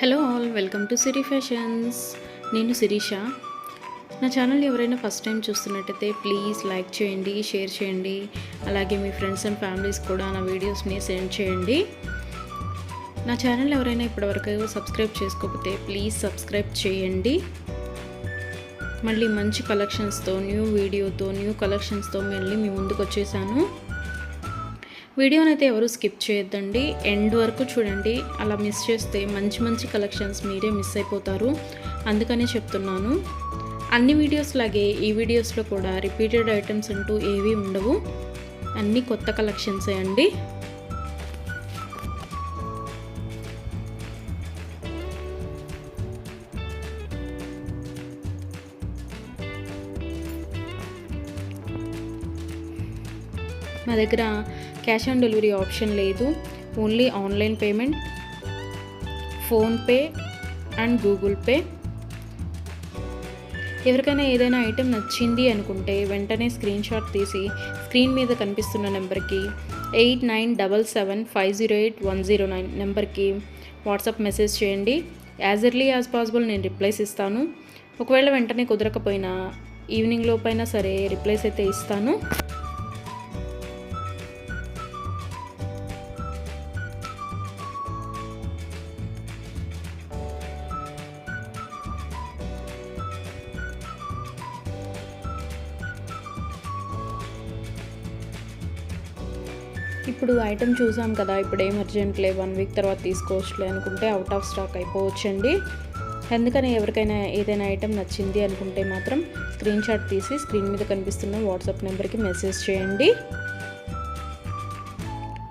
Hello all, welcome to Siri fashions. నేను శిరీష. నా channel ఎవరైనా ఫస్ట్ టైం చూస్తున్నట్టయితే ప్లీజ్ లైక్ చేయండి, షేర్ చేయండి. అలాగే మీ ఫ్రెండ్స్ అండ్ ఫ్యామిలీస్ కూడా నా వీడియోస్ని సెండ్ చేయండి. నా ఛానల్ ఎవరైనా ఇప్పటివరకు సబ్స్క్రైబ్ చేసుకోకపోతే ప్లీజ్ సబ్స్క్రైబ్ చేయండి. మళ్ళీ మంచి కలెక్షన్స్తో, న్యూ వీడియోతో, న్యూ కలెక్షన్స్తో మళ్ళీ మీ ముందుకు వచ్చేసాను. వీడియోని అయితే ఎవరు స్కిప్ చేయొద్దండి, ఎండ్ వరకు చూడండి. అలా మిస్ చేస్తే మంచి మంచి కలెక్షన్స్ మీరే మిస్ అయిపోతారు. అందుకనే చెప్తున్నాను. అన్ని వీడియోస్ లాగే ఈ వీడియోస్లో కూడా రిపీటెడ్ ఐటమ్స్ అంటూ ఏవీ ఉండవు. అన్నీ కొత్త కలెక్షన్సే అండి. మా దగ్గర క్యాష్ ఆన్ డెలివరీ ఆప్షన్ లేదు. Only online payment, PhonePe and Google pay. ఎవరికైనా ఏదైనా ఐటెం నచ్చింది అనుకుంటే వెంటనే స్క్రీన్ షాట్ తీసి స్క్రీన్ మీద కనిపిస్తున్న నెంబర్కి 8977508109 నెంబర్కి వాట్సాప్ మెసేజ్ చేయండి. యాజ్ ఎర్లీ యాజ్ పాసిబుల్ నేను రిప్లైస్ ఇస్తాను. ఒకవేళ వెంటనే కుదరకపోయినా ఈవినింగ్ లోపైనా సరే రిప్లైస్ అయితే ఇస్తాను. ఇప్పుడు ఐటెం చూసాం కదా, ఇప్పుడు ఏం అర్జెంట్లే, 1 వీక్ తర్వాత తీసుకోవచ్చులే అనుకుంటే అవుట్ ఆఫ్ స్టాక్ అయిపోవచ్చండి. అందుకని ఎవరికైనా ఏదైనా ఐటెం నచ్చింది అనుకుంటే మాత్రం స్క్రీన్ షాట్ తీసి స్క్రీన్ మీద కనిపిస్తున్న వాట్సాప్ నెంబర్కి మెసేజ్ చేయండి.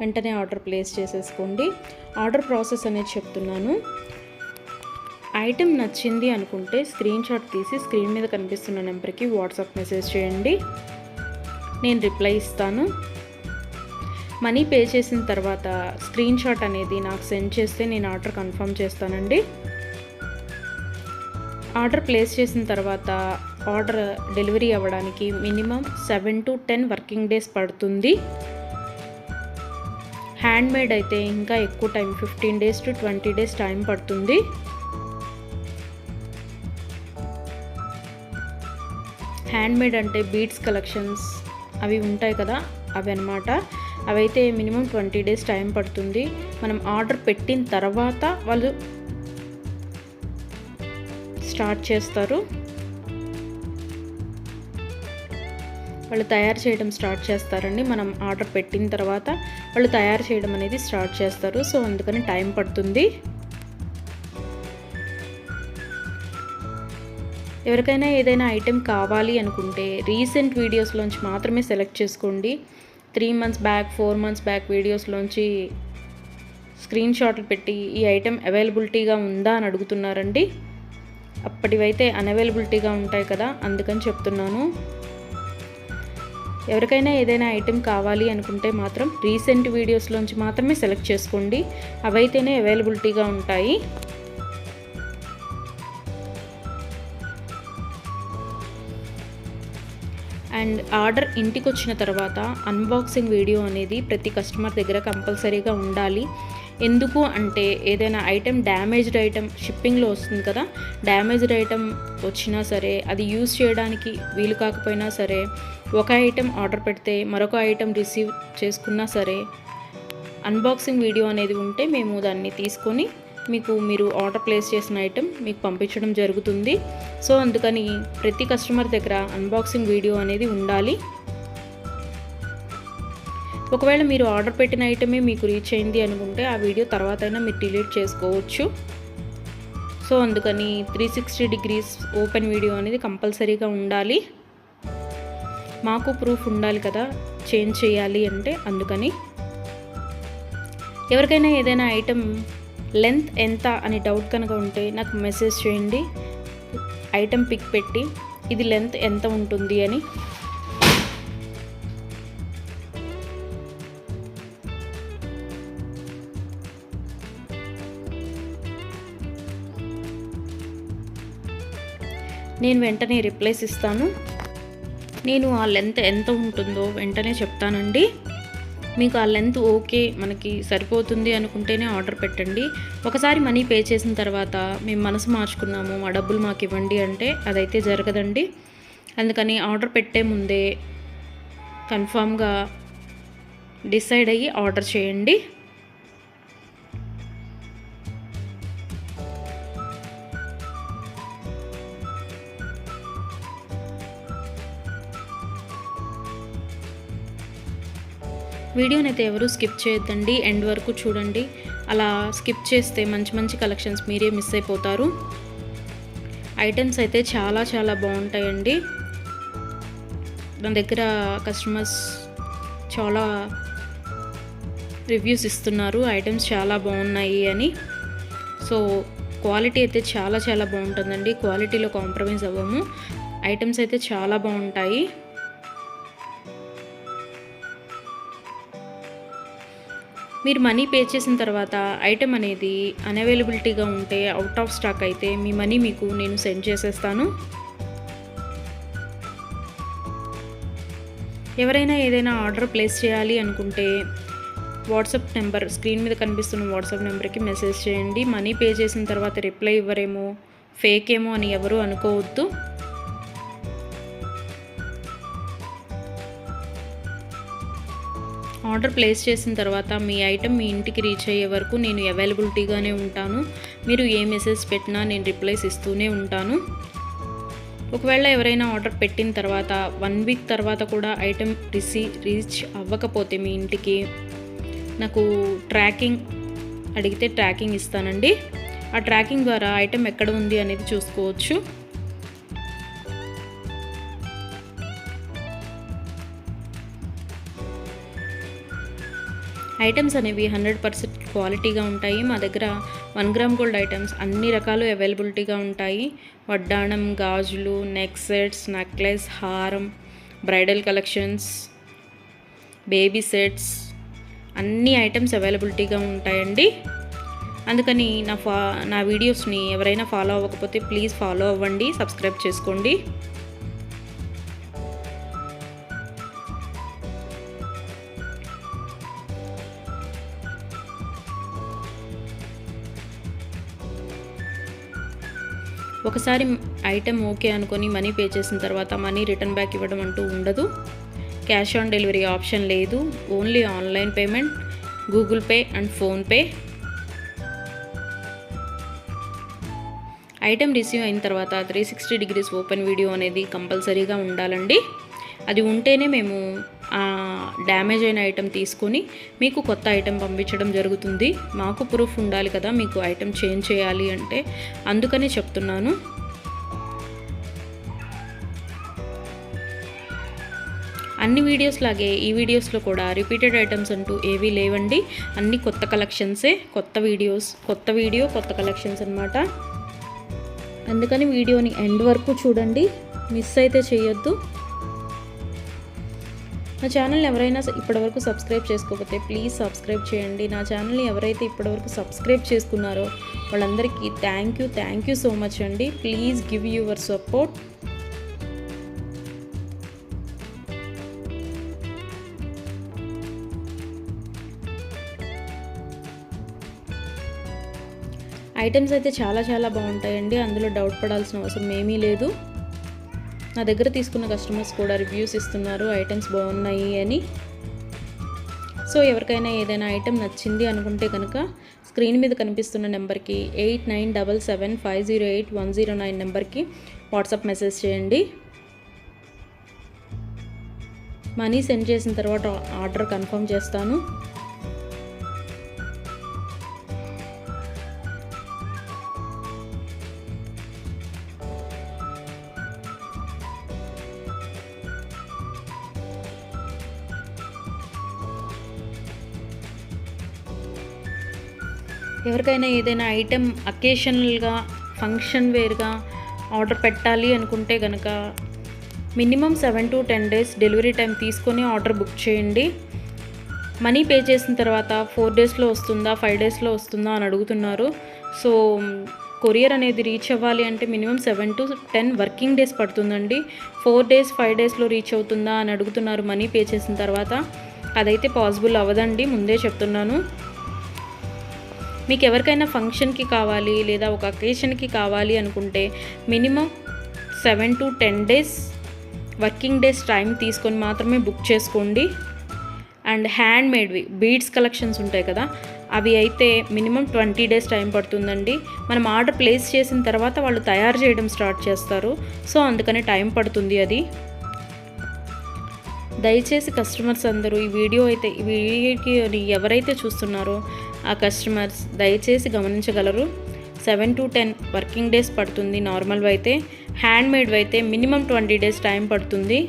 వెంటనే ఆర్డర్ ప్లేస్ చేసేసుకోండి. ఆర్డర్ ప్రాసెస్ అనేది చెప్తున్నాను. ఐటెం నచ్చింది అనుకుంటే స్క్రీన్ షాట్ తీసి స్క్రీన్ మీద కనిపిస్తున్న నెంబర్కి వాట్సాప్ మెసేజ్ చేయండి. నేను రిప్లై ఇస్తాను. మనీ పే చేసిన తర్వాత స్క్రీన్ షాట్ అనేది నాకు సెండ్ చేస్తే నేను ఆర్డర్ కన్ఫర్మ్ చేస్తానండి. ఆర్డర్ ప్లేస్ చేసిన తర్వాత ఆర్డర్ డెలివరీ అవ్వడానికి మినిమం 7 to 10 వర్కింగ్ డేస్ పడుతుంది. హ్యాండ్మేడ్ అయితే ఇంకా ఎక్కువ time, 15 days to 20 days time పడుతుంది. హ్యాండ్మేడ్ అంటే బీడ్స్ కలెక్షన్స్ అవి ఉంటాయి కదా, అవి అన్నమాట. అవైతే మినిమం 20 days టైం పడుతుంది. మనం ఆర్డర్ పెట్టిన తర్వాత వాళ్ళు స్టార్ట్ చేస్తారు. వాళ్ళు తయారు చేయడం స్టార్ట్ చేస్తారండి. మనం ఆర్డర్ పెట్టిన తర్వాత వాళ్ళు తయారు చేయడం అనేది స్టార్ట్ చేస్తారు. సో అందుకని టైం పడుతుంది. ఎవరికైనా ఏదైనా ఐటెం కావాలి అనుకుంటే రీసెంట్ వీడియోస్లోంచి మాత్రమే సెలెక్ట్ చేసుకోండి. 3 months బ్యాక్, 4 months బ్యాక్ వీడియోస్లోంచి స్క్రీన్ షాట్లు పెట్టి ఈ ఐటెం అవైలబిలిటీగా ఉందా అని అడుగుతున్నారండి. అప్పటివైతే అన్అవైలబిలిటీగా ఉంటాయి కదా, అందుకని చెప్తున్నాను. ఎవరికైనా ఏదైనా ఐటెం కావాలి అనుకుంటే మాత్రం రీసెంట్ వీడియోస్లోంచి మాత్రమే సెలెక్ట్ చేసుకోండి. అవైతేనే అవైలబిలిటీగా ఉంటాయి. అండ్ ఆర్డర్ ఇంటికి వచ్చిన తర్వాత అన్బాక్సింగ్ వీడియో అనేది ప్రతి కస్టమర్ దగ్గర కంపల్సరీగా ఉండాలి. ఎందుకు అంటే ఏదైనా ఐటెం డ్యామేజ్డ్ ఐటెం షిప్పింగ్లో వస్తుంది కదా, డ్యామేజ్డ్ ఐటెం వచ్చినా సరే అది యూజ్ చేయడానికి వీలు కాకపోయినా సరే, ఒక ఐటెం ఆర్డర్ పెడితే మరొక ఐటెం రిసీవ్ చేసుకున్నా సరే అన్బాక్సింగ్ వీడియో అనేది ఉంటే మేము దాన్ని తీసుకొని మీరు ఆర్డర్ ప్లేస్ చేసిన ఐటెం మీకు పంపించడం జరుగుతుంది. సో అందుకని ప్రతి కస్టమర్ దగ్గర అన్బాక్సింగ్ వీడియో అనేది ఉండాలి. ఒకవేళ మీరు ఆర్డర్ పెట్టిన ఐటమే మీకు రీచ్ అయింది అనుకుంటే ఆ వీడియో తర్వాత అయినా మీరు డిలీట్ చేసుకోవచ్చు. సో అందుకని 360 degrees ఓపెన్ వీడియో అనేది కంపల్సరీగా ఉండాలి. మాకు ప్రూఫ్ ఉండాలి కదా చేంజ్ చేయాలి అంటే. అందుకని ఎవరికైనా ఏదైనా ఐటెం లెంత్ ఎంత అని డౌట్ కనుక ఉంటే నాకు మెసేజ్ చేయండి. ఐటెం పిక్ పెట్టి ఇది లెంత్ ఎంత ఉంటుంది అని. నేను వెంటనే రిప్లైస్ ఇస్తాను. నేను ఆ లెంత్ ఎంత ఉంటుందో వెంటనే చెప్తానండి. మీకు ఆ లెంత్ ఓకే, మనకి సరిపోతుంది అనుకుంటేనే ఆర్డర్ పెట్టండి. ఒకసారి మనీ పే చేసిన తర్వాత మేము మనసు మార్చుకున్నాము, మా డబ్బులు మాకు ఇవ్వండి అంటే అదైతే జరగదండి. అందుకని ఆర్డర్ పెట్టే ముందే కన్ఫామ్గా డిసైడ్ అయ్యి ఆర్డర్ చేయండి. వీడియోని అయితే ఎవరు స్కిప్ చేయొద్దండి, ఎండ్ వరకు చూడండి. అలా స్కిప్ చేస్తే మంచి మంచి కలెక్షన్స్ మీరే మిస్ అయిపోతారు. ఐటమ్స్ అయితే చాలా చాలా బాగుంటాయండి. నా దగ్గర కస్టమర్స్ చాలా రివ్యూస్ ఇస్తున్నారు, ఐటమ్స్ చాలా బాగున్నాయి అని. సో క్వాలిటీ అయితే చాలా చాలా బాగుంటుందండి, క్వాలిటీలో కాంప్రమైజ్ అవ్వము. ఐటమ్స్ అయితే చాలా బాగుంటాయి. మీరు మనీ పే చేసిన తర్వాత ఐటెం అనేది అన్అవైలబిలిటీగా ఉంటే, అవుట్ ఆఫ్ స్టాక్ అయితే మీ మనీ మీకు నేను సెండ్ చేసేస్తాను. ఎవరైనా ఏదైనా ఆర్డర్ ప్లేస్ చేయాలి అనుకుంటే వాట్సాప్ నెంబర్, స్క్రీన్ మీద కనిపిస్తున్న వాట్సాప్ నెంబర్కి మెసేజ్ చేయండి. మనీ పే చేసిన తర్వాత రిప్లై ఇవ్వరేమో, ఫేక్ ఏమో అని ఎవరు అనుకోవద్దు. ఆర్డర్ ప్లేస్ చేసిన తర్వాత మీ ఐటెం మీ ఇంటికి రీచ్ అయ్యే వరకు నేను అవైలబిలిటీగానే ఉంటాను. మీరు ఏ మెసేజ్ పెట్టినా నేను రిప్లైస్ ఇస్తూనే ఉంటాను. ఒకవేళ ఎవరైనా ఆర్డర్ పెట్టిన తర్వాత 1 వీక్ తర్వాత కూడా ఐటెం రీచ్ అవ్వకపోతే మీ ఇంటికి నాకు ట్రాకింగ్ అడిగితే ట్రాకింగ్ ఇస్తానండి. ఆ ట్రాకింగ్ ద్వారా ఐటెం ఎక్కడ ఉంది అనేది చూసుకోవచ్చు. ఐటమ్స్ అనేవి 100% క్వాలిటీగా ఉంటాయి. మా దగ్గర 1 గ్రామ్ గోల్డ్ ఐటమ్స్ అన్ని రకాలు అవైలబిలిటీగా ఉంటాయి. వడ్డాణం, గాజులు, నెక్ సెట్స్, నెక్లెస్, హారం, బ్రైడల్ కలెక్షన్స్, బేబీ సెట్స్, అన్ని ఐటమ్స్ అవైలబిలిటీగా ఉంటాయండి. అందుకని నా వీడియోస్ని ఎవరైనా ఫాలో అవ్వకపోతే ప్లీజ్ ఫాలో అవ్వండి, సబ్స్క్రైబ్ చేసుకోండి. ఒకసారి ఐటెం ఓకే అనుకొని మనీ పే చేసిన తర్వాత మనీ రిటర్న్ బ్యాక్ ఇవ్వడం అంటూ ఉండదు. క్యాష్ ఆన్ డెలివరీ ఆప్షన్ లేదు. Only online payment, Google pay and PhonePe. Item receive అయిన తర్వాత 360 డిగ్రీస్ ఓపెన్ వీడియో అనేది కంపల్సరీగా ఉండాలండి. అది ఉంటేనే మేము డ్యామేజ్ అయిన ఐటెం తీసుకొని మీకు కొత్త ఐటెం పంపించడం జరుగుతుంది. మాకు ప్రూఫ్ ఉండాలి కదా మీకు ఐటెం చేంజ్ చేయాలి అంటే, అందుకనే చెప్తున్నాను. అన్ని వీడియోస్ లాగే ఈ వీడియోస్లో కూడా రిపీటెడ్ ఐటమ్స్ అంటూ ఏవీ లేవండి. అన్ని కొత్త కలెక్షన్సే, కొత్త వీడియో కొత్త కలెక్షన్స్ అన్నమాట. అందుకని వీడియోని ఎండ్ వరకు చూడండి, మిస్ అయితే చేయొద్దు. నా ఛానల్ని ఎవరైనా ఇప్పటివరకు సబ్స్క్రైబ్ చేసుకోకపోతే ప్లీజ్ సబ్స్క్రైబ్ చేయండి. నా ఛానల్ని ఎవరైతే ఇప్పటివరకు సబ్స్క్రైబ్ చేసుకున్నారో వాళ్ళందరికీ థ్యాంక్ యూ సో మచ్ అండి. Please give your support. Items అయితే చాలా చాలా బాగుంటాయండి, అందులో డౌట్ పడాల్సిన అవసరం ఏమీ లేదు. నా దగ్గర తీసుకున్న కస్టమర్స్ కూడా రివ్యూస్ ఇస్తున్నారు ఐటమ్స్ బాగున్నాయి అని. సో ఎవరికైనా ఏదైనా ఐటెం నచ్చింది అనుకుంటే కనుక స్క్రీన్ మీద కనిపిస్తున్న నెంబర్కి 8977508109 నెంబర్కి వాట్సాప్ మెసేజ్ చేయండి. మనీ సెండ్ చేసిన తర్వాత ఆర్డర్ కన్ఫర్మ్ చేస్తాను. ఎవరికైనా ఏదైనా ఐటెం అకేషనల్గా, ఫంక్షన్ వేర్గా ఆర్డర్ పెట్టాలి అనుకుంటే కనుక minimum 7 to 10 days delivery time తీసుకొని ఆర్డర్ బుక్ చేయండి. మనీ పే చేసిన తర్వాత 4 daysలో వస్తుందా, 5 daysలో వస్తుందా అని అడుగుతున్నారు. సో కొరియర్ అనేది రీచ్ అవ్వాలి అంటే మినిమం 7 to 10 వర్కింగ్ డేస్ పడుతుందండి. 4 days 5 daysలో రీచ్ అవుతుందా అని అడుగుతున్నారు మనీ పే చేసిన తర్వాత. అదైతే పాసిబుల్ అవ్వదండి, ముందే చెప్తున్నాను. మీకు ఎవరికైనా ఫంక్షన్కి కావాలి లేదా ఒక అకేషన్కి కావాలి అనుకుంటే minimum 7 to 10 days working days time తీసుకొని మాత్రమే బుక్ చేసుకోండి. అండ్ హ్యాండ్ మేడ్వి బీడ్స్ కలెక్షన్స్ ఉంటాయి కదా, అవి అయితే మినిమం 20 డేస్ టైం పడుతుందండి. మనం ఆర్డర్ ప్లేస్ చేసిన తర్వాత వాళ్ళు తయారు చేయడం స్టార్ట్ చేస్తారు, సో అందుకని టైం పడుతుంది అది. దయచేసి కస్టమర్స్ అందరూ ఈ వీడియోకి ఎవరైతే చూస్తున్నారో ఆ కస్టమర్స్ దయచేసి గమనించగలరు. 7 to 10 వర్కింగ్ డేస్ పడుతుంది నార్మల్వి అయితే. హ్యాండ్ మేడ్వి అయితే మినిమం 20 డేస్ టైం పడుతుంది.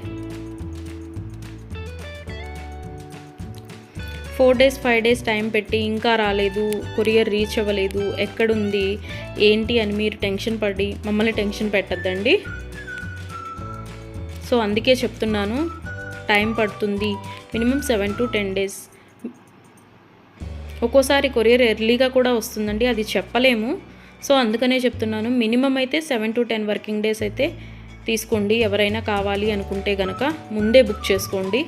4 డేస్ 5 డేస్ టైం పెట్టి ఇంకా రాలేదు, కొరియర్ రీచ్ అవ్వలేదు, ఎక్కడుంది ఏంటి అని మీరు టెన్షన్ పడి మమ్మల్ని టెన్షన్ పెట్టద్దండి. సో అందుకే చెప్తున్నాను, టైం పడుతుంది మినిమం 7 to 10 డేస్. ఒక్కోసారి కొరియర్ ఎర్లీగా కూడా వస్తుందండి, అది చెప్పలేము. సో అందుకనే చెప్తున్నాను, మినిమం అయితే 7 to 10 వర్కింగ్ డేస్ అయితే తీసుకోండి. ఎవరైనా కావాలి అనుకుంటే కనుక ముందే బుక్ చేసుకోండి.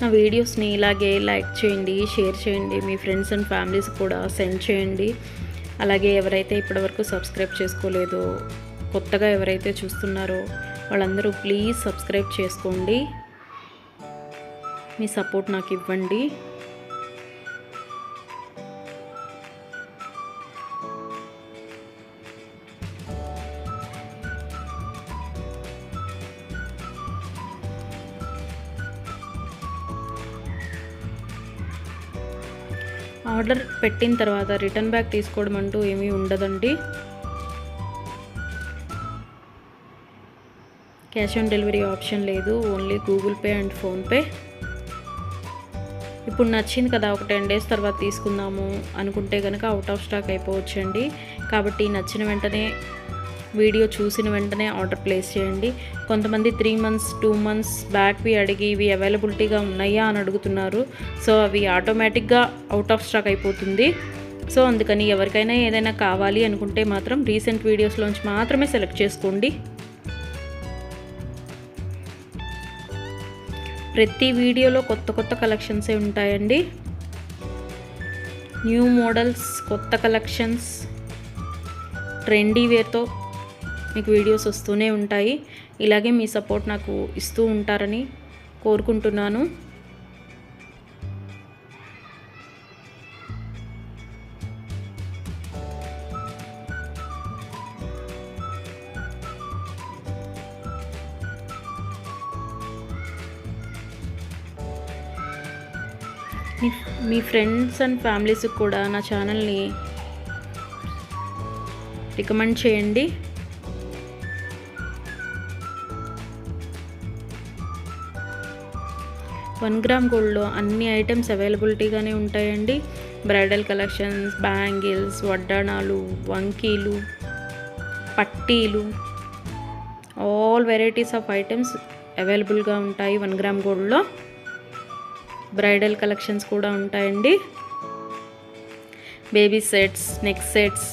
నా వీడియోస్ని ఇలాగే లైక్ చేయండి, షేర్ చేయండి, మీ ఫ్రెండ్స్ అండ్ ఫ్యామిలీస్ కూడా సెండ్ చేయండి. అలాగే ఎవరైతే ఇప్పటివరకు సబ్స్క్రైబ్ చేసుకోలేదో, కొత్తగా ఎవరైతే చూస్తున్నారో వాళ్ళందరూ ప్లీజ్ సబ్స్క్రైబ్ చేసుకోండి. మీ సపోర్ట్ నాకు ఇవ్వండి. ఆర్డర్ పెట్టిన తర్వాత రిటర్న్ బ్యాక్ తీసుకోవడం అంటూ ఏమీ ఉండదండి. క్యాష్ ఆన్ డెలివరీ ఆప్షన్ లేదు, only Google pay and PhonePe. ఇప్పుడు నచ్చింది కదా, ఒక 10 డేస్ తర్వాత తీసుకుందాము అనుకుంటే కనుక అవుట్ ఆఫ్ స్టాక్ అయిపోవచ్చండి. కాబట్టి నచ్చిన వెంటనే, వీడియో చూసిన వెంటనే ఆర్డర్ ప్లేస్ చేయండి. కొంతమంది 3 months 2 months బ్యాక్వి అడిగి ఇవి అవైలబిలిటీగా ఉన్నాయా అని అడుగుతున్నారు. సో అవి ఆటోమేటిక్గా అవుట్ ఆఫ్ స్టాక్ అయిపోతుంది. సో అందుకని ఎవరికైనా ఏదైనా కావాలి అనుకుంటే మాత్రం రీసెంట్ వీడియోస్లోంచి మాత్రమే సెలెక్ట్ చేసుకోండి. ప్రతి వీడియోలో కొత్త కొత్త కలెక్షన్సే ఉంటాయండి. న్యూ మోడల్స్, కొత్త కలెక్షన్స్, ట్రెండీ వేర్తో మీకు వీడియోస్ వస్తూనే ఉంటాయి. ఇలాగే మీ సపోర్ట్ నాకు ఇస్తూ ఉంటారని కోరుకుంటున్నాను. మీ ఫ్రెండ్స్ అండ్ ఫ్యామిలీస్కి కూడా నా ఛానల్ని రికమెండ్ చేయండి. వన్ గ్రామ్ గోల్డ్లో అన్ని ఐటమ్స్ అవైలబిలిటీగానే ఉంటాయండి. బ్రైడల్ కలెక్షన్స్, బ్యాంగిల్స్, వడ్డాణాలు, వంకీలు, పట్టీలు, ఆల్ వెరైటీస్ ఆఫ్ ఐటమ్స్ అవైలబుల్గా ఉంటాయి 1 గ్రామ్ గోల్డ్లో. బ్రైడల్ కలెక్షన్స్ కూడా ఉంటాయండి. Baby sets, neck sets.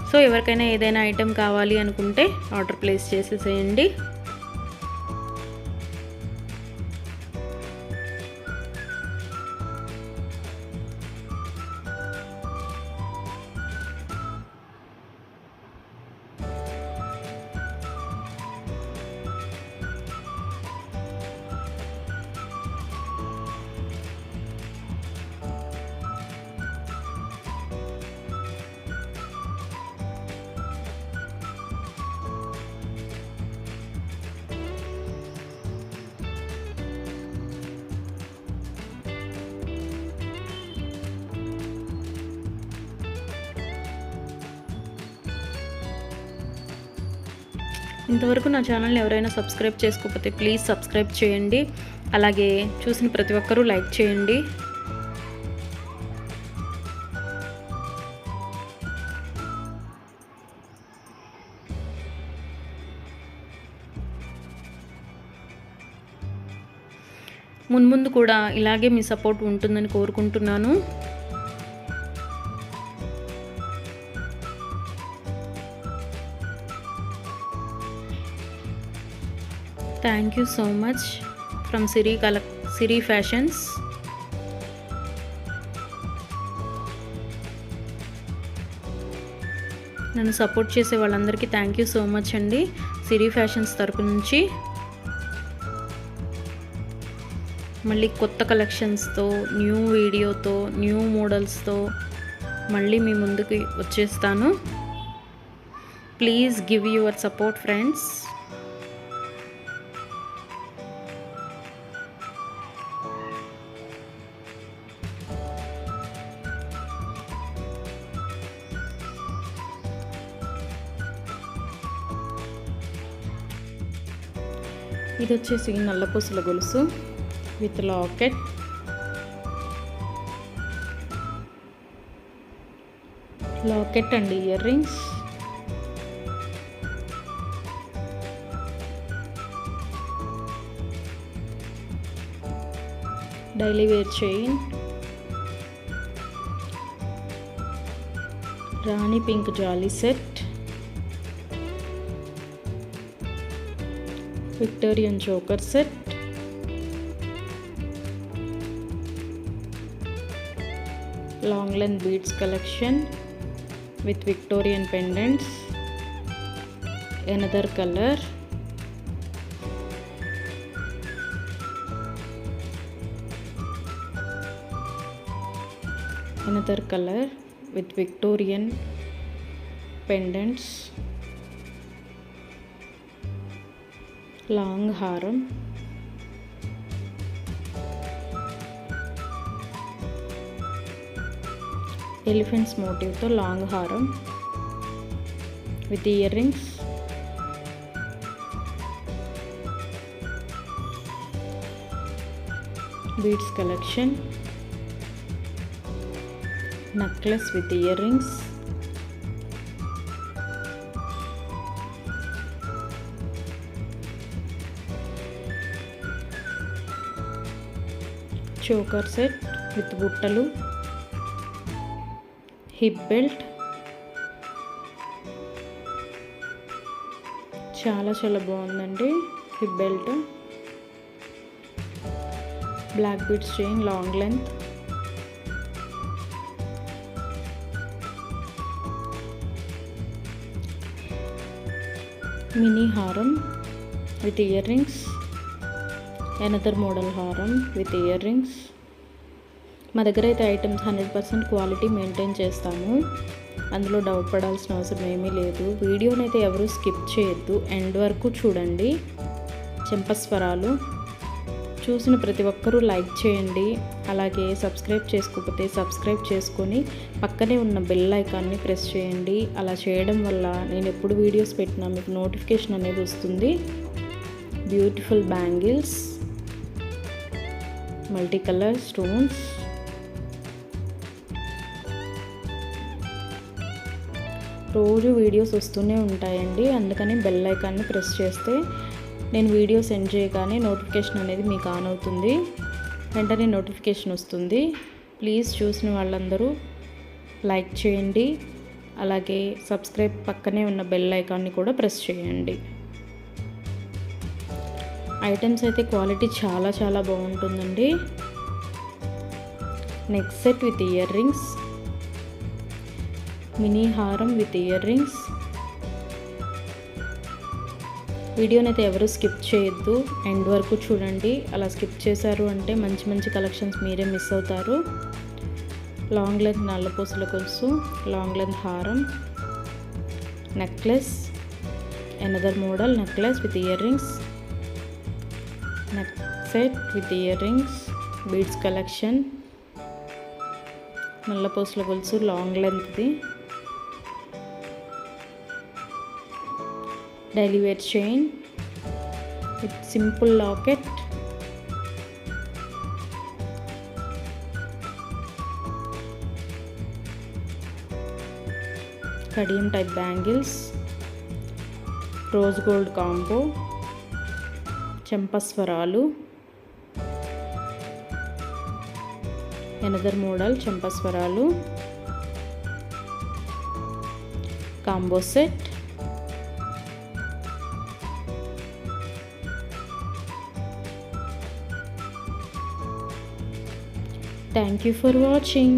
So ఎవరికైనా ఏదైనా ఐటెం కావాలి అనుకుంటే ఆర్డర్ ప్లేస్ చేసేసేయండి. ఇంతవరకు నా ఛానల్ని ఎవరైనా సబ్స్క్రైబ్ చేసుకోకపోతే ప్లీజ్ సబ్స్క్రైబ్ చేయండి. అలాగే చూసిన ప్రతి ఒక్కరూ లైక్ చేయండి. మున్ముందు కూడా ఇలాగే మీ సపోర్ట్ ఉంటుందని కోరుకుంటున్నాను. Thank you so much from Siri fashions. నన్ను సపోర్ట్ చేసే వాళ్ళందరికీ థ్యాంక్ యూ సో మచ్ అండి, సిరి ఫ్యాషన్స్ తరపు నుంచి. మళ్ళీ కొత్త కలెక్షన్స్తో, న్యూ వీడియోతో, న్యూ మోడల్స్తో మళ్ళీ మీ ముందుకు వచ్చేస్తాను. Please give your support friends. ఇది వచ్చేసి నల్లపూసల గొలుసు with locket. Locket and earrings. Daily wear chain. Rani pink jali set. Victorian choker set. Long length beads collection with Victorian pendants. Another color. Another color with Victorian pendants. Long హారం. Elephants మోటివ్తో long హారం with earrings. Beads collection. Necklace with earrings. Choker set with బుట్టలు. Hip belt. చాలా బాగుందండి hip belt. Black beads chain long length. Mini హారం with earrings. Another model హారం with earrings. మా దగ్గర అయితే items 100% quality maintain చేస్తాము, అందులో డౌట్ పడాల్సిన అవసరం ఏమీ లేదు. వీడియోనైతే ఎవరు స్కిప్ చేయొద్దు, ఎండ్ వరకు చూడండి. చెంపస్వరాలు చూసిన ప్రతి ఒక్కరూ లైక్ చేయండి. అలాగే సబ్స్క్రైబ్ చేసుకోకపోతే సబ్స్క్రైబ్ చేసుకొని పక్కనే ఉన్న బెల్ ఐకాన్ని ప్రెస్ చేయండి. అలా చేయడం వల్ల నేను ఎప్పుడు వీడియోస్ పెట్టినా మీకు నోటిఫికేషన్ అనేది వస్తుంది. Beautiful bangles, multi colour stones. రోజు వీడియోస్ వస్తూనే ఉంటాయండి, అందుకని బెల్ ఐకాన్ని ప్రెస్ చేస్తే నేను వీడియో సెండ్ చేయగానే నోటిఫికేషన్ అనేది మీకు ఆన్ అవుతుంది, వెంటనే నోటిఫికేషన్ వస్తుంది. ప్లీజ్ చూసిన వాళ్ళందరూ లైక్ చేయండి, అలాగే సబ్స్క్రైబ్ పక్కనే ఉన్న బెల్ ఐకాన్ని కూడా ప్రెస్ చేయండి. ఐటమ్స్ అయితే క్వాలిటీ చాలా బాగుంటుందండి. Neck set with ear rings. Mini హారం విత్ ఇయర్ రింగ్స్. వీడియోనైతే ఎవరు స్కిప్ చేయొద్దు, ఎండ్ వరకు చూడండి. అలా స్కిప్ చేశారు అంటే మంచి కలెక్షన్స్ మీరే మిస్ అవుతారు. లాంగ్ లెంత్ నల్లపూసల గొలుసు, లాంగ్ లెంత్ హారం, necklace, another model necklace with earrings, neck set with earrings, beads collection, నల్లపూసల గొలుసు లాంగ్ లెంత్ది, daily wear chain with simple locket, కడియం type bangles, rose gold combo, చెంపస్వరాలు, another model చంపస్వరాలు combo set. Thank you for watching.